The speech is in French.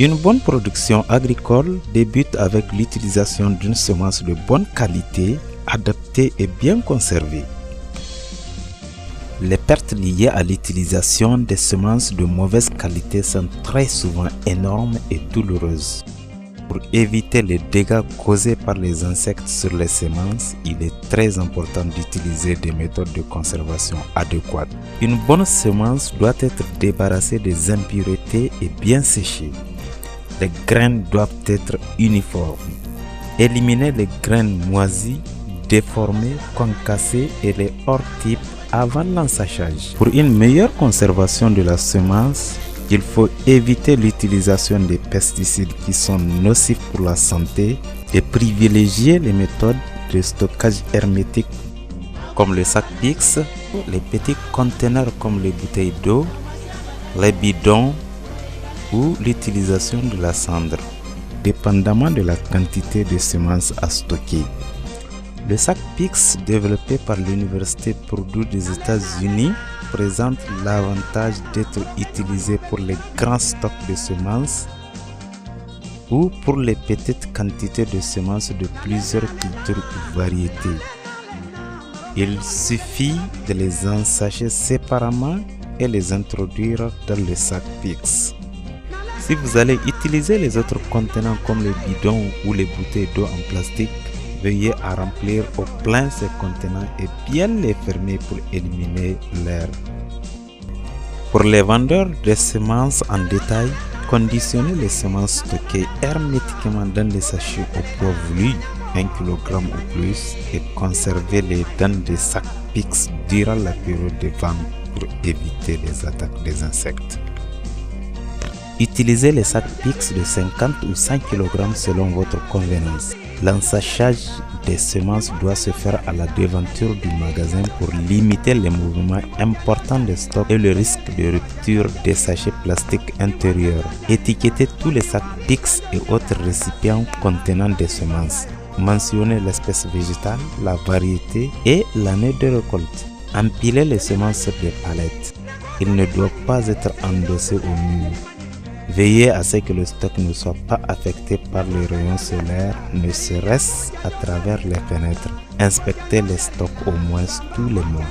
Une bonne production agricole débute avec l'utilisation d'une semence de bonne qualité, adaptée et bien conservée. Les pertes liées à l'utilisation des semences de mauvaise qualité sont très souvent énormes et douloureuses. Pour éviter les dégâts causés par les insectes sur les semences, il est très important d'utiliser des méthodes de conservation adéquates. Une bonne semence doit être débarrassée des impuretés et bien séchée. Les graines doivent être uniformes. Éliminer les graines moisies, déformées, concassées et les hors-types avant l'ensachage. Pour une meilleure conservation de la semence, il faut éviter l'utilisation des pesticides qui sont nocifs pour la santé et privilégier les méthodes de stockage hermétique comme le sac PIX, les petits conteneurs comme les bouteilles d'eau, les bidons ou l'utilisation de la cendre, dépendamment de la quantité de semences à stocker. Le sac PIX développé par l'Université Purdue des États-Unis présente l'avantage d'être utilisé pour les grands stocks de semences ou pour les petites quantités de semences de plusieurs cultures ou variétés. Il suffit de les ensacher séparément et les introduire dans le sac PIX. Si vous allez utiliser les autres contenants comme les bidons ou les bouteilles d'eau en plastique, veuillez à remplir au plein ces contenants et bien les fermer pour éliminer l'air. Pour les vendeurs de semences en détail, conditionnez les semences stockées hermétiquement dans des sachets au poids voulu, 1 kg ou plus, et conservez-les dans des sacs PIX durant la période de vente pour éviter les attaques des insectes. Utilisez les sacs PIX de 50 ou 100 kg selon votre convenance. L'ensachage des semences doit se faire à la devanture du magasin pour limiter les mouvements importants de stock et le risque de rupture des sachets plastiques intérieurs. Étiquetez tous les sacs PIX et autres récipients contenant des semences. Mentionnez l'espèce végétale, la variété et l'année de récolte. Empilez les semences sur des palettes. Ils ne doivent pas être endossés au mur. Veillez à ce que le stock ne soit pas affecté par les rayons solaires, ne serait-ce à travers les fenêtres. Inspectez les stocks au moins tous les mois.